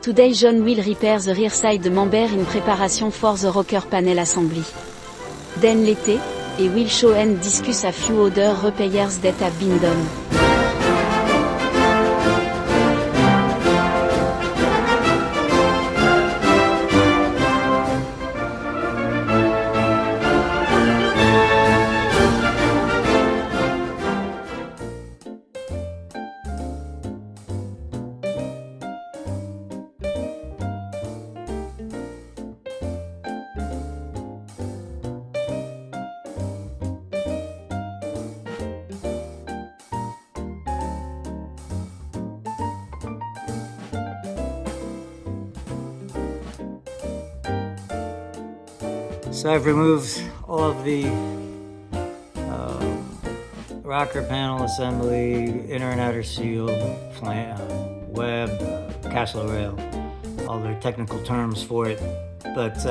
Today John will repair the rear side member in preparation for the rocker panel assembly. Then later, he will show and discuss a few other repairs that have been done. So I've removed all of the rocker panel assembly, inner and outer seal, web, castle rail, all their technical terms for it. But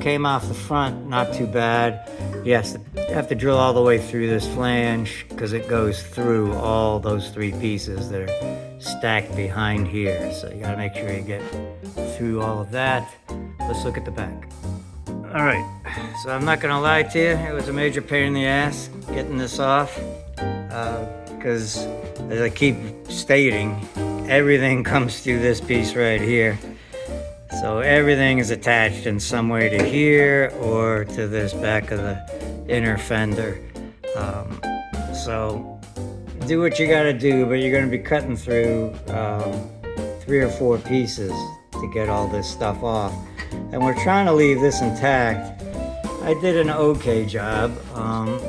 came off the front, not too bad. Yes, you have to drill all the way through this flange because it goes through all those three pieces that are stacked behind here. So you gotta make sure you get through all of that. Let's look at the back. All right, so I'm not gonna lie to you, it was a major pain in the ass getting this off because as I keep stating, everything comes through this piece right here. So everything is attached in some way to here or to this back of the inner fender. So do what you gotta do, but you're gonna be cutting through 3 or 4 pieces to get all this stuff off. And we're trying to leave this intact. I did an okay job.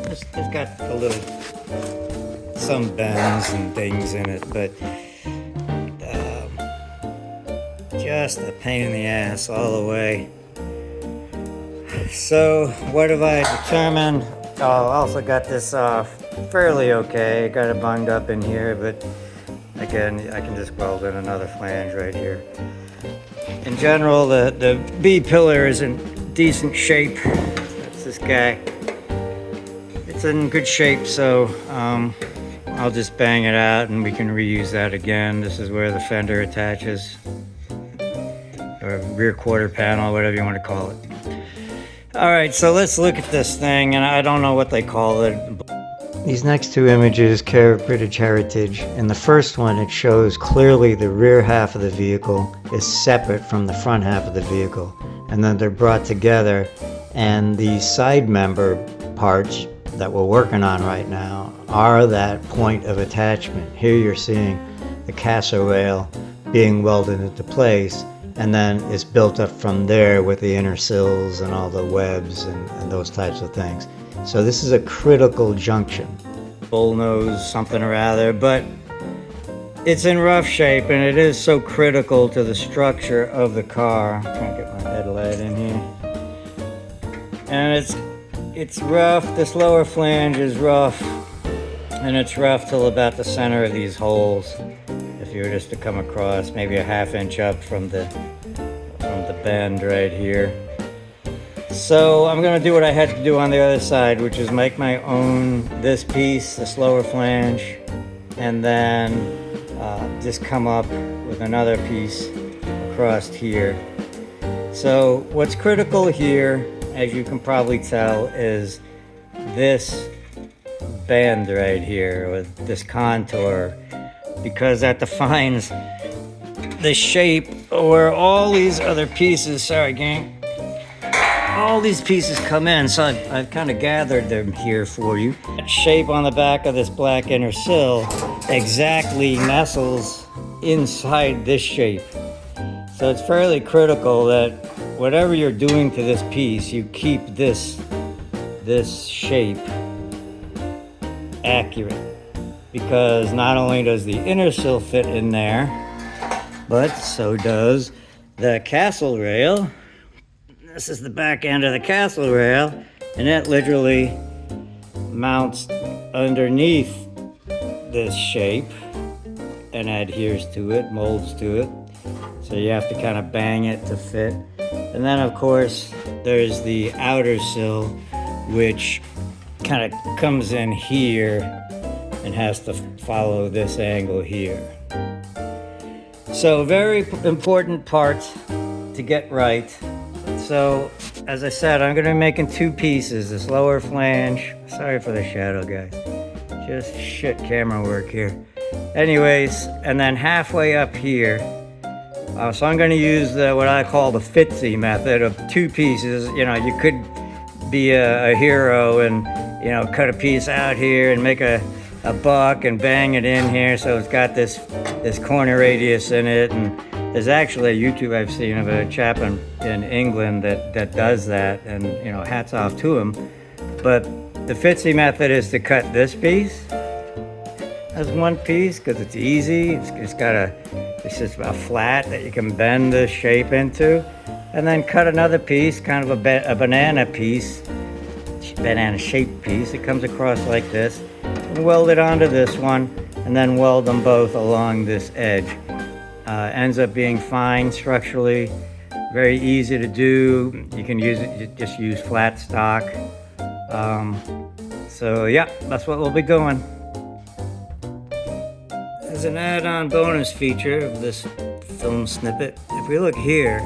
It's got a little, some bends and things in it, but just a pain in the ass all the way. So what have I determined? Oh, I also got this off fairly okay. Got it bunged up in here, but again, I can just weld in another flange right here. In general, the B pillar is in decent shape. That's this guy. It's in good shape, so I'll just bang it out and we can reuse that again. This is where the fender attaches, or rear quarter panel, whatever you want to call it. All right, so let's look at this thing, and I don't know what they call it. These next 2 images care of British heritage. In the first one, it shows clearly the rear half of the vehicle is separate from the front half of the vehicle, and then they're brought together, and the side member parts that we're working on right now are that point of attachment. Here you're seeing the castle rail being welded into place, and then it's built up from there with the inner sills and all the webs and those types of things. So this is a critical junction. Bullnose something or other, but it's in rough shape and it is so critical to the structure of the car. I'm trying to get my headlight in here. And it's rough. This lower flange is rough, and it's rough till about the center of these holes. If you were just to come across maybe a ½ inch up from the bend right here. So I'm going to do what I had to do on the other side, which is make my own this piece, this lower flange, and then just come up with another piece across here. So what's critical here, as you can probably tell, is this bend right here, with this contour, because that defines the shape where all these other pieces, sorry gang, all these pieces come in. So I've kind of gathered them here for you. That shape on the back of this black inner sill exactly nestles inside this shape. So it's fairly critical that whatever you're doing to this piece, you keep this shape accurate, because not only does the inner sill fit in there, but so does the castle rail. This is the back end of the castle rail, and that literally mounts underneath this shape and adheres to it, molds to it. So you have to kind of bang it to fit. And then of course there's the outer sill, which kind of comes in here and has to follow this angle here. So very important part to get right. So as I said, I'm going to be making two pieces. This lower flange. Sorry for the shadow, guys. Just shit camera work here. Anyways, and then halfway up here. So I'm going to use what I call the Fitzy method of two pieces. You know, you could be a hero and, you know, cut a piece out here and make a buck and bang it in here, so it's got this corner radius in it. And there's actually a YouTube I've seen of a chap in England that does that, and, you know, hats off to him. But the Fitzy method is to cut this piece as one piece because it's easy. It's just a flat that you can bend the shape into, and then cut another piece, kind of a banana piece, banana shaped piece. It comes across like this, and weld it onto this one, and then weld them both along this edge. Ends up being fine structurally, very easy to do. You can just use flat stock. So yeah, that's what we'll be doing. As an add-on bonus feature of this film snippet, if we look here,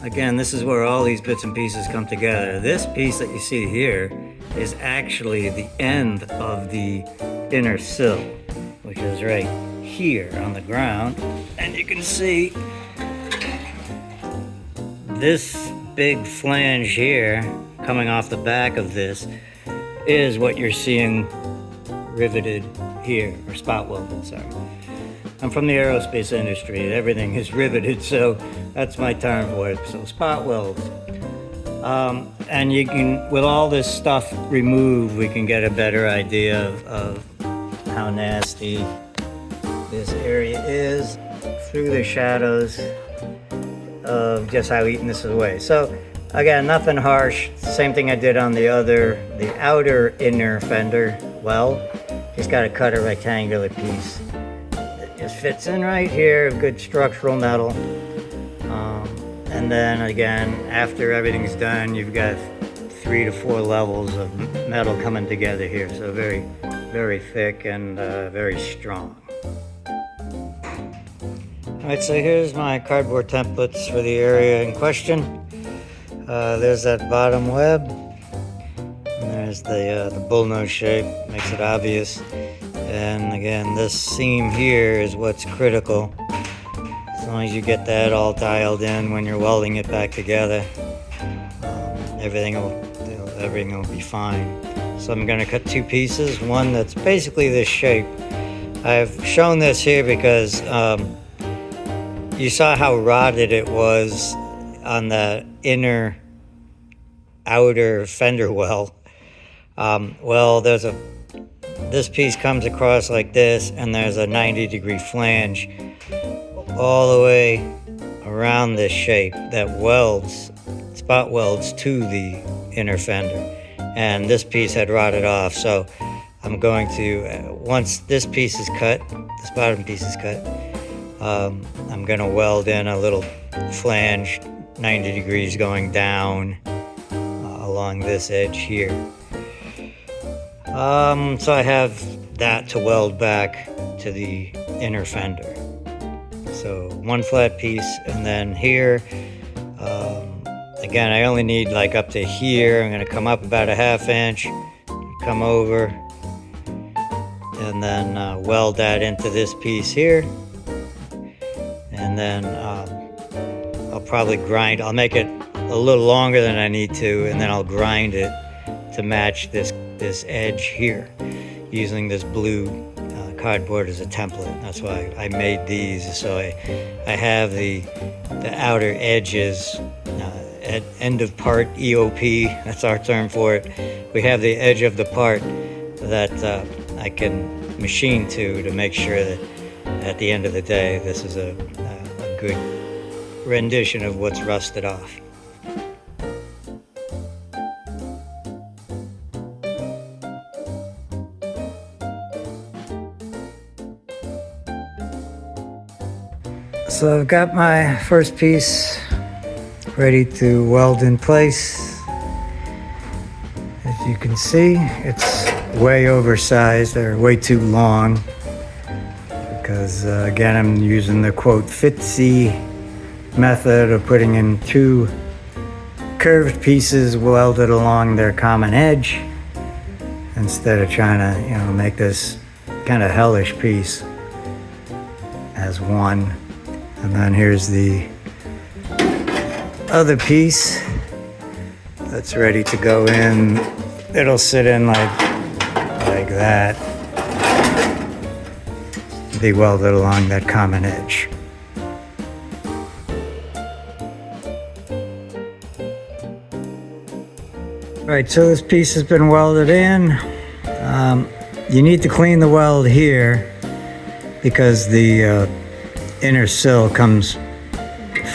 again, this is where all these bits and pieces come together. This piece that you see here is actually the end of the inner sill, which is right here on the ground. And you can see this big flange here coming off the back of this is what you're seeing riveted here, or spot welded, sorry. I'm from the aerospace industry. Everything is riveted, so that's my term for it. So spot welds. And you can, with all this stuff removed, we can get a better idea of how nasty this area is through the shadows of just how eaten this is away. So again, nothing harsh. Same thing I did on the outer inner fender weld. Just got to cut a rectangular piece. It just fits in right here, good structural metal. And then again, after everything's done, you've got 3 to 4 levels of metal coming together here. So very, very thick and very strong. All right, so here's my cardboard templates for the area in question. There's that bottom web. And there's the bullnose shape, makes it obvious. And again, this seam here is what's critical. As long as you get that all dialed in when you're welding it back together, everything will be fine. So I'm going to cut two pieces, one that's basically this shape. I've shown this here because you saw how rotted it was on the outer fender well. Well, this piece comes across like this, and there's a 90-degree flange all the way around this shape that spot welds to the inner fender. And this piece had rotted off, so I'm going to, once this piece is cut, this bottom piece is cut, I'm going to weld in a little flange 90 degrees going down along this edge here. So I have that to weld back to the inner fender. So one flat piece, and then here, again, I only need like up to here. I'm going to come up about a 1/2 inch, come over, and then weld that into this piece here. And then I'll probably grind. I'll make it a little longer than I need to, and then I'll grind it to match this edge here, using this blue cardboard as a template. That's why I made these, so I have the outer edges, end of part EOP, that's our term for it. We have the edge of the part that I can machine to make sure that at the end of the day this is a good rendition of what's rusted off. So I've got my first piece ready to weld in place. As you can see, it's way oversized or way too long. because again, I'm using the quote fitsy method of putting in 2 curved pieces welded along their common edge instead of trying to, you know, make this kind of hellish piece as one. And then here's the other piece that's ready to go in. It'll sit in like that, be welded along that common edge. Alright, so this piece has been welded in. You need to clean the weld here because the inner sill comes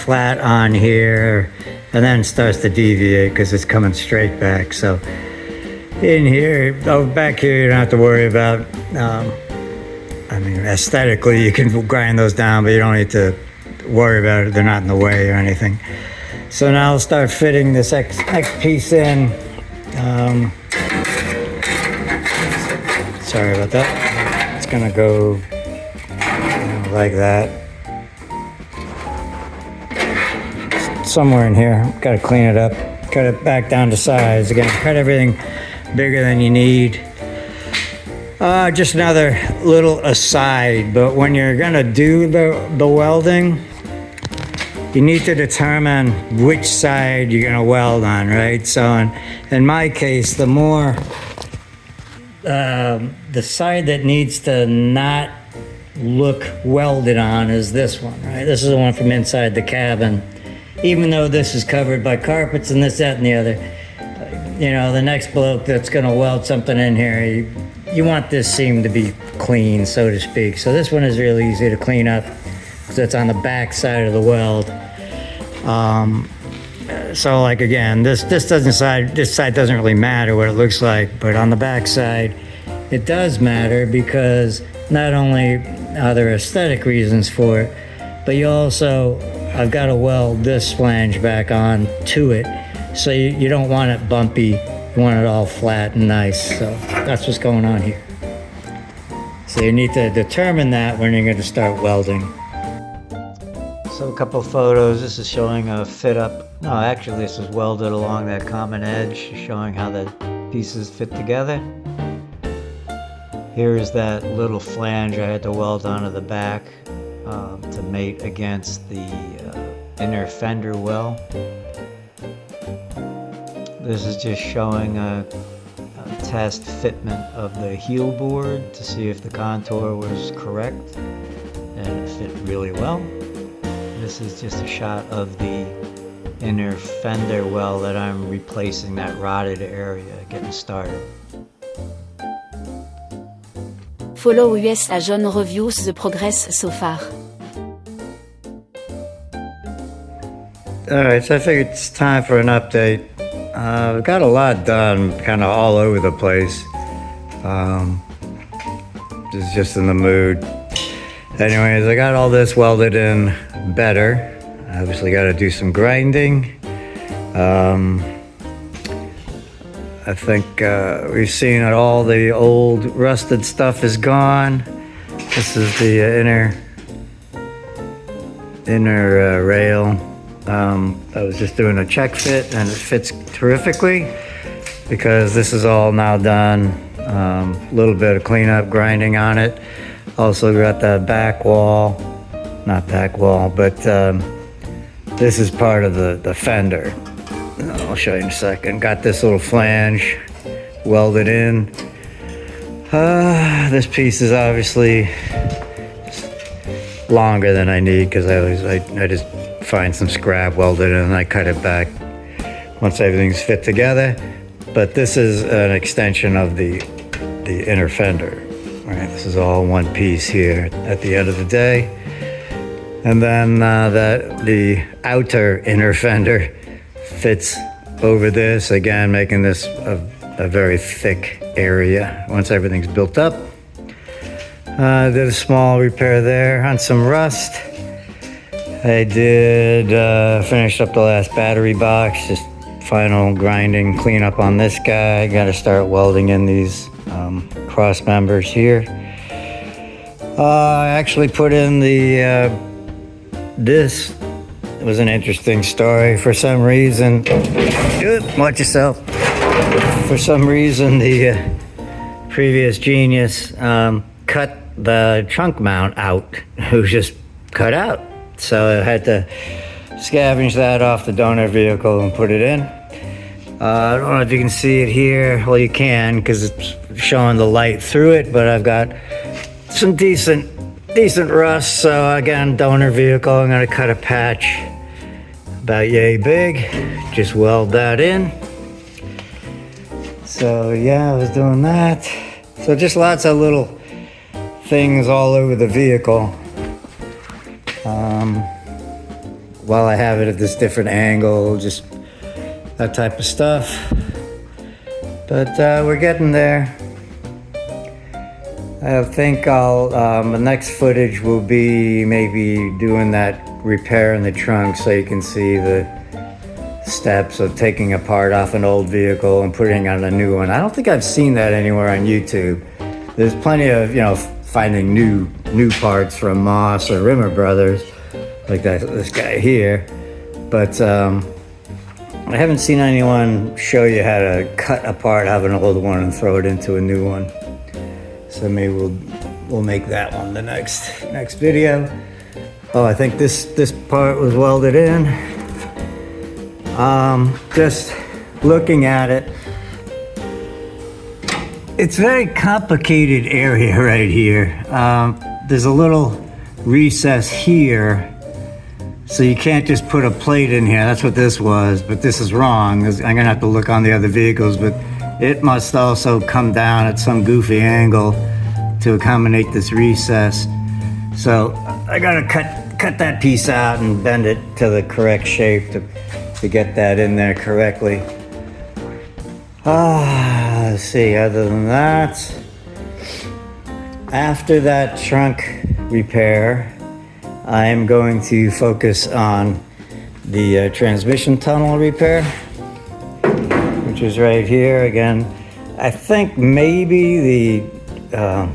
flat on here and then starts to deviate because it's coming straight back. So in here, back here, you don't have to worry about, I mean, aesthetically you can grind those down, but you don't need to worry about it. They're not in the way or anything. So now I'll start fitting this next piece in. Sorry about that. It's gonna go, you know, like that. Somewhere in here. Gotta clean it up. Cut it back down to size. Again, cut everything bigger than you need. Just another little aside, but when you're gonna do the welding, you need to determine which side you're gonna weld on, right? So in my case, the more, the side that needs to not look welded on is this one, right? This is the one from inside the cabin. Even though this is covered by carpets and this, that, and the other, you know, the next bloke that's gonna weld something in here, you want this seam to be clean, so to speak. So this one is really easy to clean up because it's on the back side of the weld. So like again, this side doesn't really matter what it looks like, but on the back side, it does matter because not only are there aesthetic reasons for it, but you also, I've got to weld this flange back on to it. So you don't want it bumpy, you want it all flat and nice. So that's what's going on here. So you need to determine that when you're going to start welding. So a couple photos. This is showing a fit up. No, actually this is welded along that common edge, showing how the pieces fit together. Here's that little flange I had to weld onto the back to mate against the inner fender well. This is just showing a test fitment of the heel board to see if the contour was correct, and it fit really well. This is just a shot of the inner fender well that I'm replacing, that rotted area, getting started. Follow us à John reviews the progress so far. Alright, so I figured it's time for an update. I've got a lot done, kind of all over the place. Just in the mood. Anyways, I got all this welded in better. Obviously got to do some grinding. I think we've seen that all the old rusted stuff is gone. This is the inner rail. I was just doing a check fit and it fits terrifically because this is all now done. A little bit of cleanup, grinding on it. Also got the back wall, not back wall, but this is part of the fender. I'll show you in a second. Got this little flange welded in. This piece is obviously longer than I need because I just find some scrap welded in and I cut it back once everything's fit together. But this is an extension of the inner fender. Right, this is all one piece here at the end of the day. And then the outer inner fender fits over this, again making this a very thick area once everything's built up. Did a small repair there on some rust. I did finish up the last battery box, just final grinding cleanup on this guy. Got to start welding in these cross members here. I actually put in the, this was an interesting story. For some reason, watch yourself. For some reason, the previous genius cut the trunk mount out. It was just cut out. So I had to scavenge that off the donor vehicle and put it in. I don't know if you can see it here. Well, you can because it's showing the light through it, but I've got some decent rust. So again, donor vehicle, I'm gonna cut a patch about yay big, just weld that in. So yeah, I was doing that. So just lots of little things all over the vehicle. While I have it at this different angle, just that type of stuff. But we're getting there. I think the next footage will be maybe doing that repair in the trunk so you can see the steps of taking a part off an old vehicle and putting on a new one. I don't think I've seen that anywhere on YouTube. There's plenty of, finding new parts from Moss or Rimmer Brothers, like this guy here. But I haven't seen anyone show you how to cut apart out an old one and throw it into a new one. So maybe we'll make that one the next video. Oh, I think this part was welded in. Just looking at it, it's a very complicated area right here. There's a little recess here, so you can't just put a plate in here. That's what this was, but this is wrong. I'm gonna have to look on the other vehicles, but it must also come down at some goofy angle to accommodate this recess. So I gotta cut that piece out and bend it to the correct shape to get that in there correctly. Let's see, other than that, after that trunk repair, I'm going to focus on the transmission tunnel repair, which is right here. Again, I think maybe the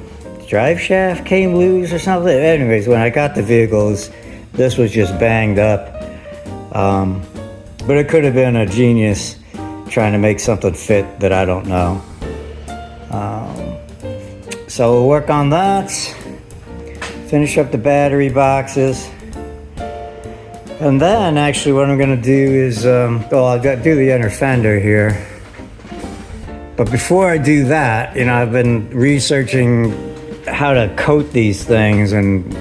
drive shaft came loose or something. Anyways, when I got the vehicles, this was just banged up. But it could have been a genius trying to make something fit that I don't know. So we'll work on that. Finish up the battery boxes. And then actually what I'm gonna do is, I'll do the inner fender here. But before I do that, I've been researching how to coat these things and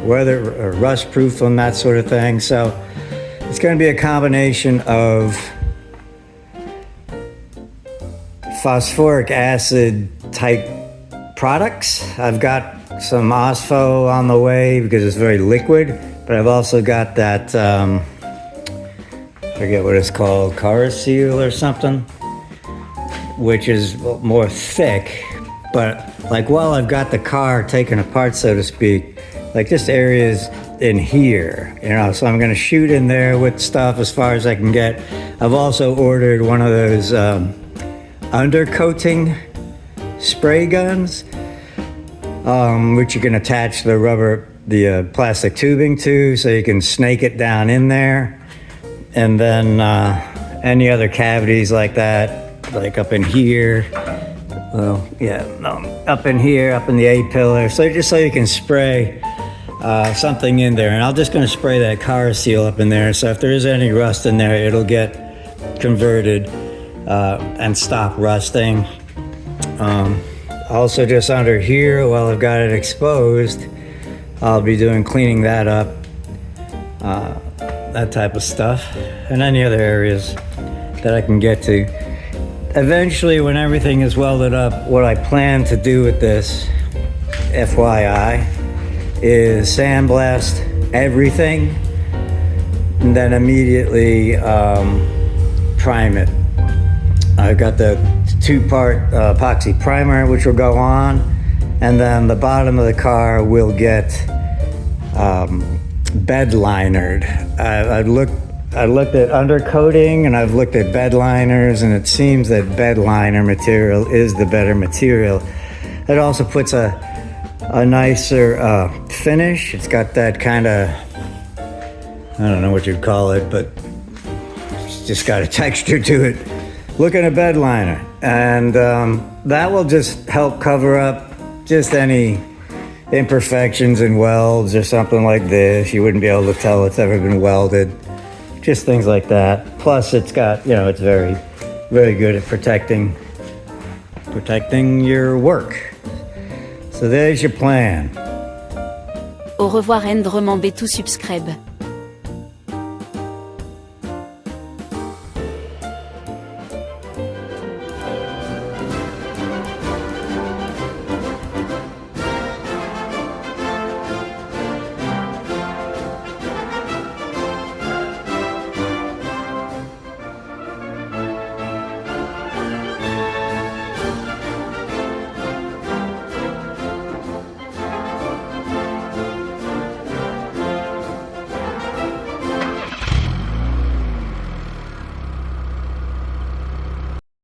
whether rust proof and that sort of thing. So it's gonna be a combination of phosphoric acid type products. I've got some OSPHO on the way because it's very liquid, but I've also got that, I forget what it's called, seal or something, which is more thick. But like while I've got the car taken apart, so to speak, like just areas in here, so I'm gonna shoot in there with stuff as far as I can get. I've also ordered one of those undercoating spray guns, which you can attach the plastic tubing to, so you can snake it down in there. And then any other cavities like that, like up in here, up in here, up in the A-pillar, so just so you can spray something in there. And I'm just gonna spray that car seal up in there, so if there is any rust in there, it'll get converted and stop rusting. Also just under here, while I've got it exposed, I'll be cleaning that up, that type of stuff, and any other areas that I can get to. Eventually, when everything is welded up, what I plan to do with this, FYI, is sandblast everything and then immediately prime it. I've got the two-part epoxy primer which will go on, and then the bottom of the car will get bed linered. I looked at undercoating and I've looked at bed liners, and it seems that bed liner material is the better material. It also puts a a nicer finish. It's got that kind of, I don't know what you'd call it, but it's just got a texture to it. Look at a bed liner, and that will just help cover up just any imperfections in welds or something like this. You wouldn't be able to tell it's ever been welded. Just things like that. Plus it's got, you know, it's very, very good at protecting your work. So there's your plan. Au revoir and remember to subscribe.